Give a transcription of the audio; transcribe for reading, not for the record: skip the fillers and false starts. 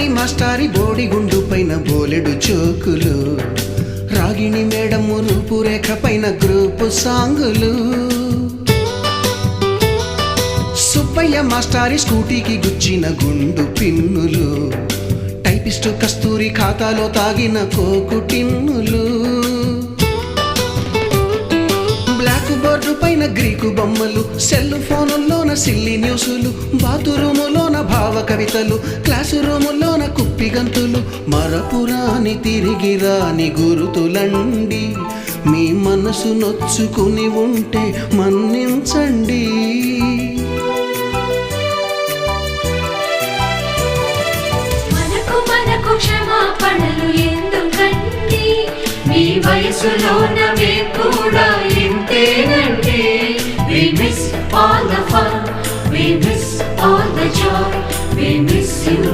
బోని మాస్టారి బోడిగుండు పైన బోలెడు చోకులు, రాగిణి మేడము రూపురేఖ పైన గ్రూపు సాంగులు, సుబ్బయ్య మాస్టారి స్కూటీకి గుచ్చిన గుండు పిన్నులు, టైపిస్టు కస్తూరి ఖాతాలో తాగిన కోకు టిన్నులు, బ్లాక్ బోర్డు పైన గ్రీకు బొమ్మలు, సెల్ ఫోనుల్లోన సిల్లి న్యూసులు, బాతురూములోన భావ కవితలు, క్లాసు రూములోన కుప్పిగంతులు, మరపురాని తిరిగి రాని గురుతులండి, మీ మనసు నొచ్చుకుని ఉంటే మన్నించండి. మనకు క్షమాపణలు ఎందుకండి, మీ వయసులోన మేము కూడా ఇంతేనండి. We miss all the fun, we miss all the joy, we miss you.